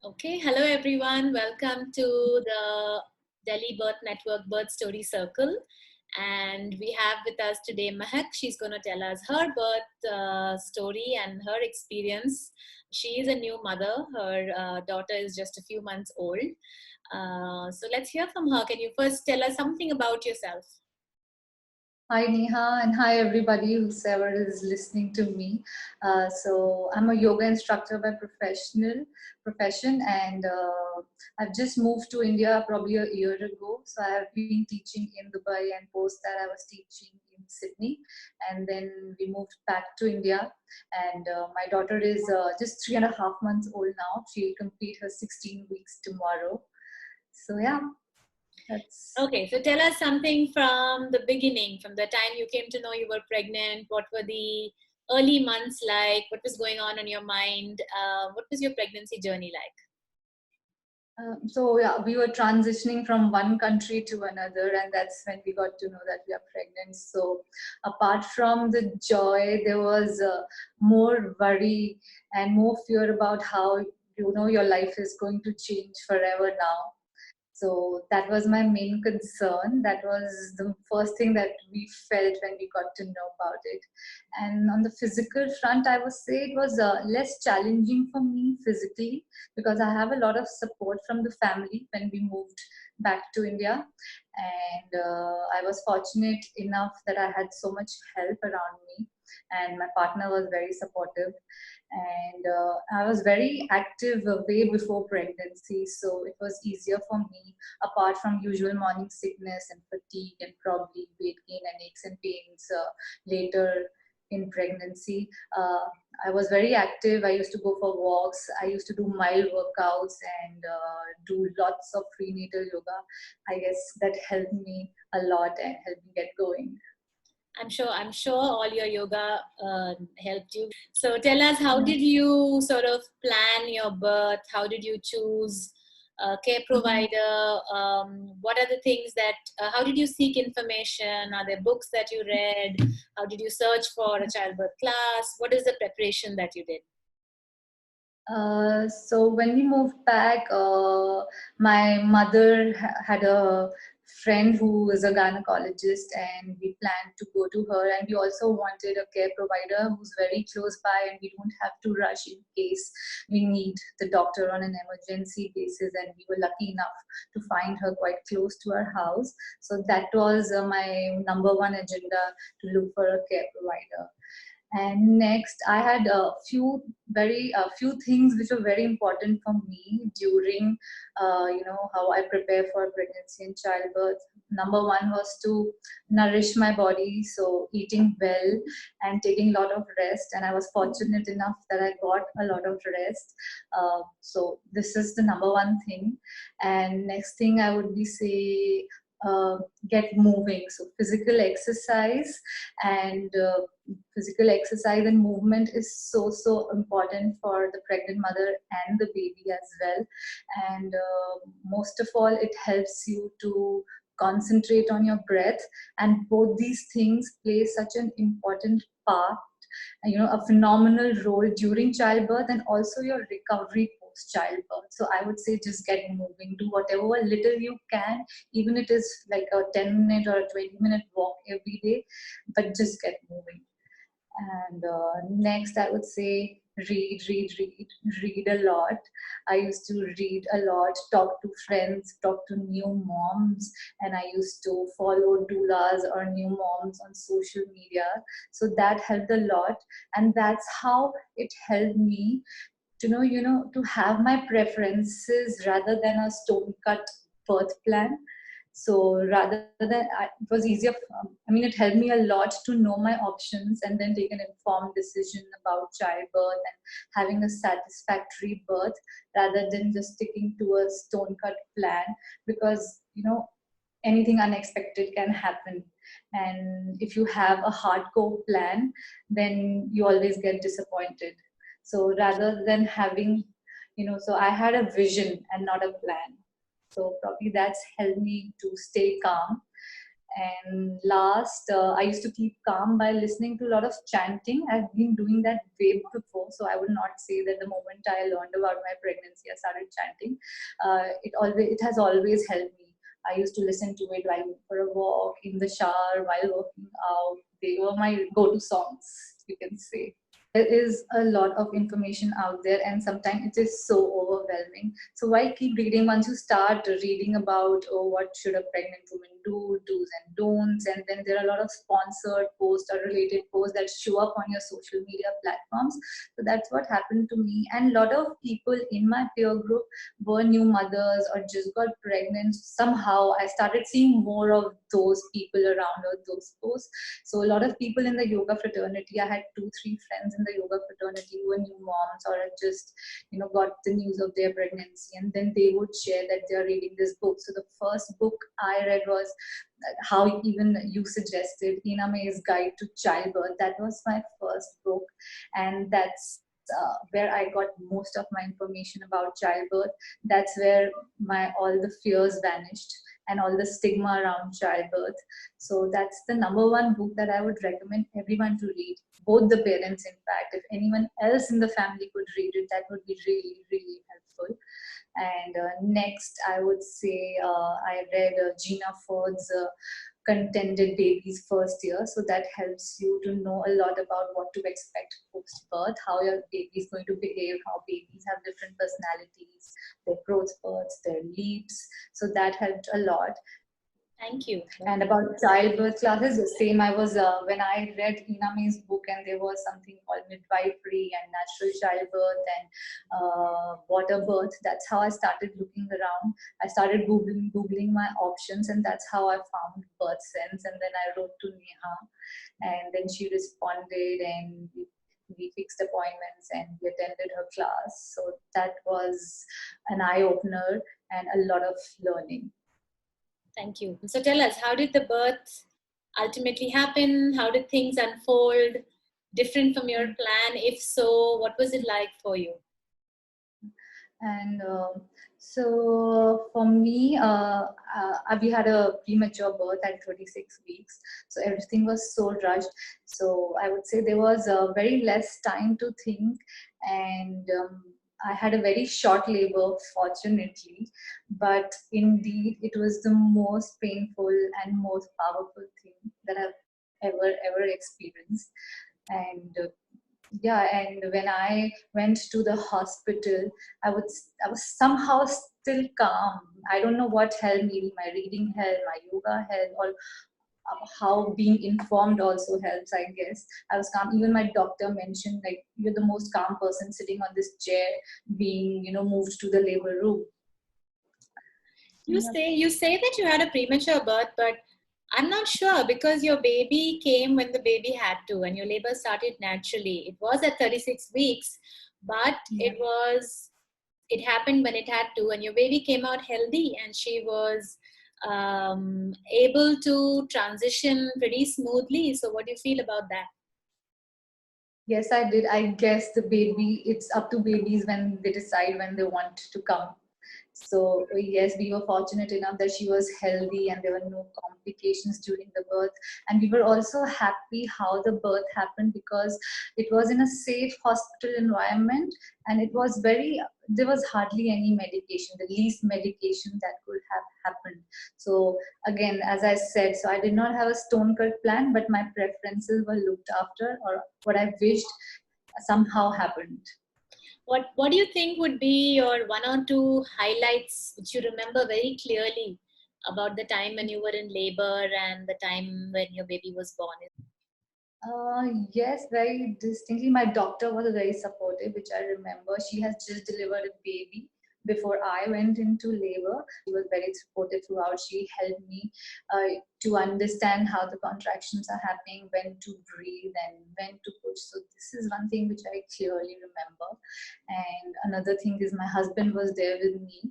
Okay, hello everyone. Welcome to the Delhi Birth Network Birth Story Circle. And we have with us today Mahak. She's going to tell us her birth story and her experience. She is a new mother. Her daughter is just a few months old. So let's hear from her. Can you first tell us something about yourself? Hi Neha and hi everybody whoever is listening to me. So I'm a yoga instructor by profession and I've just moved to India probably a year ago. So I have been teaching in Dubai and post that I was teaching in Sydney, and then we moved back to India. And my daughter is just 3.5 months old now. She'll complete her 16 weeks tomorrow. So yeah, that's. Okay, so tell us something from the beginning, from the time you came to know you were pregnant. What were the early months like? What was going on in your mind? What was your pregnancy journey like? So yeah, we were transitioning from one country to another, and that's when we got to know that we are pregnant. So apart from the joy, there was more worry and more fear about how your life is going to change forever now. So that was my main concern. That was the first thing that we felt when we got to know about it. And on the physical front, I would say it was less challenging for me physically because I have a lot of support from the family when we moved back to India. And I was fortunate enough that I had so much help around me, and my partner was very supportive, and I was very active way before pregnancy, so it was easier for me. Apart from usual morning sickness and fatigue and probably weight gain and aches and pains later in pregnancy, I was very active. I used to go for walks. I used to do mild workouts and do lots of prenatal yoga. I guess that helped me a lot and helped me get going. I'm sure all your yoga helped you. So tell us, how did you sort of plan your birth? How did you choose a care Mhm. provider? What are the things that, how did you seek information? Are there books that you read? How did you search for a childbirth class? What is the preparation that you did? So when we moved back, my mother had a friend who is a gynecologist, and we planned to go to her. And we also wanted a care provider who's very close by, and we don't have to rush in case we need the doctor on an emergency basis. And we were lucky enough to find her quite close to our house. So that was my number one agenda, to look for a care provider. And next, I had a few things which were very important for me during how I prepare for pregnancy and childbirth. Number one was to nourish my body, so eating well and taking a lot of rest, and I was fortunate enough that I got a lot of rest. So this is the number one thing. And next thing I would be say, uh, get moving, so and physical exercise and movement is so important for the pregnant mother and the baby as well. And most of all, it helps you to concentrate on your breath, and both these things play such an important part, a phenomenal role during childbirth and also your recovery post childbirth. So I would say just get moving, do whatever little you can, even it is like a 10-minute or a 20-minute walk every day, but just get moving. And next, I would say read a lot. I used to read a lot, talk to friends, talk to new moms, and I used to follow doulas or new moms on social media. So that helped a lot, and that's how it helped me to to have my preferences rather than a stone cut birth plan. So rather than it was easier, I mean, it helped me a lot to know my options and then take an informed decision about childbirth and having a satisfactory birth, rather than just sticking to a stone cut plan, because anything unexpected can happen. And if you have a hardcore plan, then you always get disappointed. So rather than having, so I had a vision and not a plan. So probably that's helped me to stay calm. And last, I used to keep calm by listening to a lot of chanting. I've been doing that way before, so I would not say that the moment I learned about my pregnancy, I started chanting. It has always helped me. I used to listen to it while for a walk, in the shower, while working out. They were my go-to songs, you can say. There is a lot of information out there, and sometimes it is so overwhelming. So why keep reading? Once you start reading about, oh, what should a pregnant woman do, do's and don'ts, and then there are a lot of sponsored posts or related posts that show up on your social media platforms. So that's what happened to me, and a lot of people in my peer group were new mothers or just got pregnant. Somehow I started seeing more of those people around, or those posts. So a lot of people in the yoga fraternity, I had 2, 3 friends in the yoga fraternity who were new moms, or had just, got the news of their pregnancy, and then they would share that they are reading this book. So the first book I read was, how even you suggested, Ina May's Guide to Childbirth. That was my first book, and that's where I got most of my information about childbirth. That's where my all the fears vanished, and all the stigma around childbirth. So that's the number one book that I would recommend everyone to read. Both the parents, in fact, if anyone else in the family could read it, that would be really, really helpful. And next, I would say I read Gina Ford's Contended Baby's First Year. So that helps you to know a lot about what to expect post birth, how your baby is going to behave, how babies have different personalities, their growth spurts, their leaps. So that helped a lot. Thank you. And about childbirth classes, the same. I was when I read Ina May's book, and there was something called midwifery and natural childbirth and water birth. That's how I started looking around. I started googling my options, and that's how I found Birth Sense. And then I wrote to Neha, and then she responded, and we fixed appointments and we attended her class. So that was an eye opener and a lot of learning. Thank you. So tell us, how did the birth ultimately happen? How did things unfold? Different from your plan? If so, what was it like for you? And so for me, we had a premature birth at 36 weeks. So everything was so rushed. So I would say there was very less time to think. And I had a very short labor, fortunately. But indeed, it was the most painful and most powerful thing that I've ever experienced. And yeah, and when I went to the hospital, I was somehow still calm. I don't know what helped me. My reading helped, my yoga helped, or how being informed also helps, I guess. I was calm. Even my doctor mentioned, like, you're the most calm person sitting on this chair, being, moved to the labor room. You say that you had a premature birth, but I'm not sure, because your baby came when the baby had to, and your labor started naturally. It was at 36 weeks, but Yeah. it happened when it had to, and your baby came out healthy, and she was able to transition pretty smoothly. So what do you feel about that? Yes, I did. I guess it's up to babies when they decide when they want to come. So yes, we were fortunate enough that she was healthy and there were no complications during the birth. And we were also happy how the birth happened, because it was in a safe hospital environment, and there was hardly any medication, the least medication that could have happened. So again, as I said, so I did not have a stone cut plan, but my preferences were looked after, or what I wished somehow happened. What do you think would be your one or two highlights which you remember very clearly about the time when you were in labor and the time when your baby was born? Yes, very distinctly. My doctor was very supportive, which I remember. She has just delivered a baby before I went into labor. She was very supportive throughout. She helped me to understand how the contractions are happening, when to breathe, and when to push. So this is one thing which I clearly remember. And another thing is my husband was there with me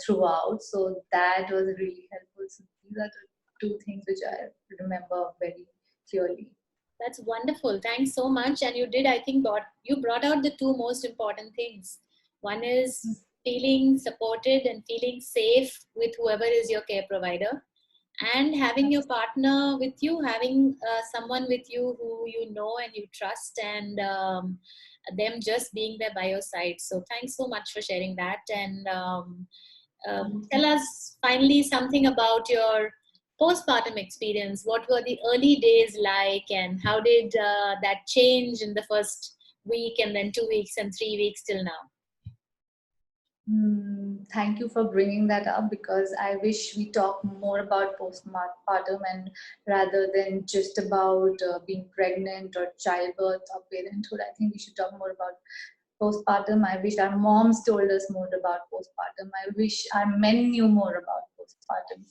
throughout. So that was really helpful. So these are the two things which I remember very clearly. That's wonderful. Thanks so much. And you did, I think, you brought out the two most important things. One is feeling supported and feeling safe with whoever is your care provider. and having your partner with you, having someone with you who you know and you trust, and them just being there by your side. So thanks so much for sharing that. And tell us finally something about your postpartum experience. What were the early days like, and how did that change in the first week, and then 2 weeks, and 3 weeks till now? Thank you for bringing that up, because I wish we talk more about postpartum, and rather than just about being pregnant or childbirth or parenthood. I think we should talk more about postpartum. I wish our moms told us more about postpartum. I wish our men knew more about postpartum.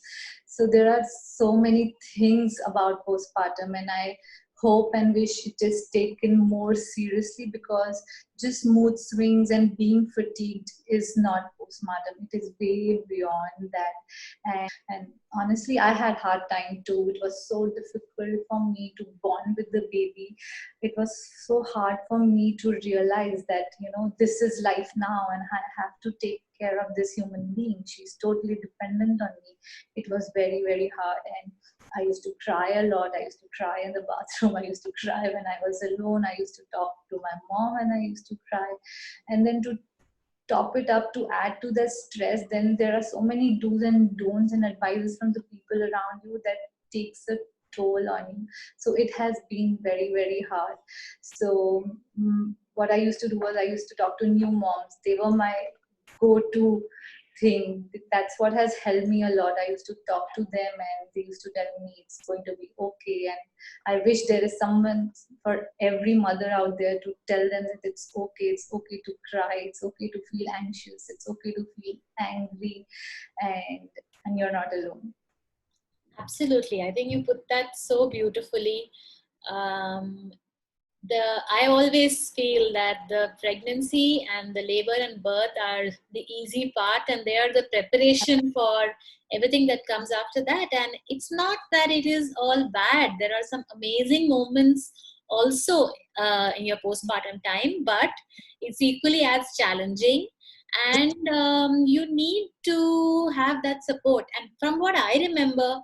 So there are so many things about postpartum, and I hope and wish it is taken more seriously, because just mood swings and being fatigued is not postpartum. It is way beyond that. And honestly, I had hard time too. It was so difficult for me to bond with the baby. It was so hard for me to realize that, this is life now, and I have to take care of this human being. She's totally dependent on me. It was very, very hard. And I used to cry a lot. I used to cry in the bathroom. I used to cry when I was alone. I used to talk to my mom and I used to cry. And then to top it up, to add to the stress, then there are so many do's and don'ts and advices from the people around you that takes a toll on you. So it has been very, very hard. So what I used to do was I used to talk to new moms. They were my go-to thing. That's what has helped me a lot. I used to talk to them and they used to tell me it's going to be okay. And I wish there is someone for every mother out there to tell them that it's okay to cry, it's okay to feel anxious, it's okay to feel angry, and you're not alone. Absolutely. I think you put that so beautifully. Um, I always feel that the pregnancy and the labor and birth are the easy part, and they are the preparation for everything that comes after that. And it's not that it is all bad. There are some amazing moments also in your postpartum time, but it's equally as challenging. And you need to have that support. And from what I remember,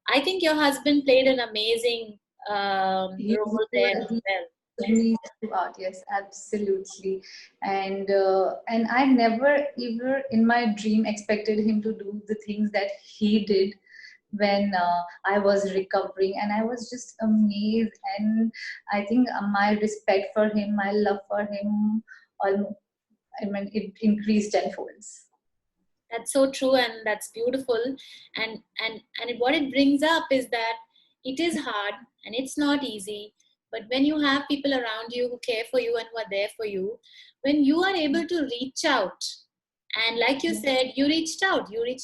I think your husband played an amazing He's role there there, as well. me throughout. Yes, absolutely. And I never ever in my dream expected him to do the things that he did when I was recovering, and I was just amazed. And I think my respect for him, my love for him, almost, I mean, it increased tenfold. That's so true, and that's beautiful. And what it brings up is that it is hard and it's not easy. But when you have people around you who care for you and who are there for you, when you are able to reach out, and like you Yes. said, you reached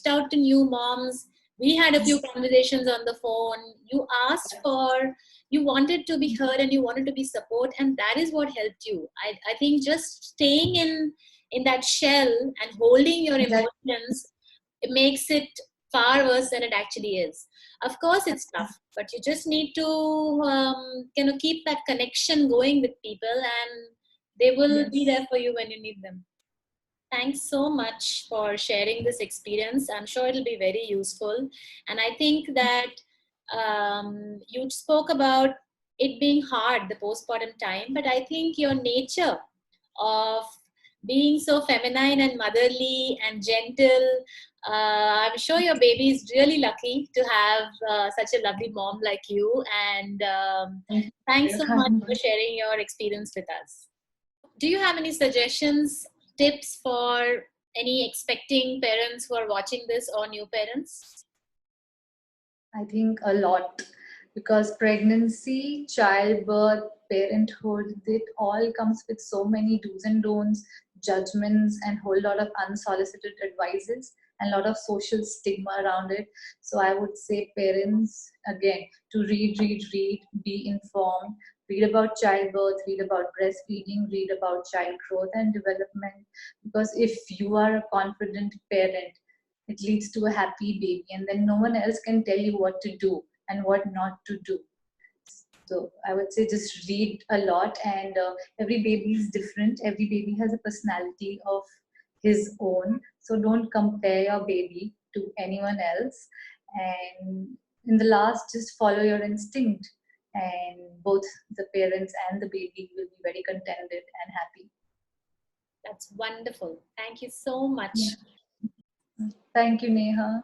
out to new moms. We had a few conversations on the phone. You asked for, you wanted to be heard and you wanted to be support, and that is what helped you. I think just staying in that shell and holding your Exactly. emotions, it makes it far worse than it actually is. Of course it's tough, but you just need to keep that connection going with people, and they will be Yes. there for you when you need them. Thanks so much for sharing this experience. I'm sure it'll be very useful. And I think that you spoke about it being hard, the postpartum time, but I think your nature of being so feminine and motherly and gentle, I'm sure your baby is really lucky to have such a lovely mom like you. And Thank thanks so much for you. sharing your experience with us. Do you have any suggestions, tips for any expecting parents who are watching this, or new parents? I think a lot, because pregnancy, childbirth, parenthood, it all comes with so many do's and don'ts, judgments, and whole lot of unsolicited advices and a lot of social stigma around it. So I would say parents again to read, be informed, read about childbirth, read about breastfeeding, read about child growth and development. Because if you are a confident parent, it leads to a happy baby, and then no one else can tell you what to do and what not to do. So I would say just read a lot, and every baby is different. Every baby has a personality of his own. So don't compare your baby to anyone else. And in the last, just follow your instinct, and both the parents and the baby will be very contented and happy. That's wonderful. Thank you so much. Yeah. Thank you, Neha.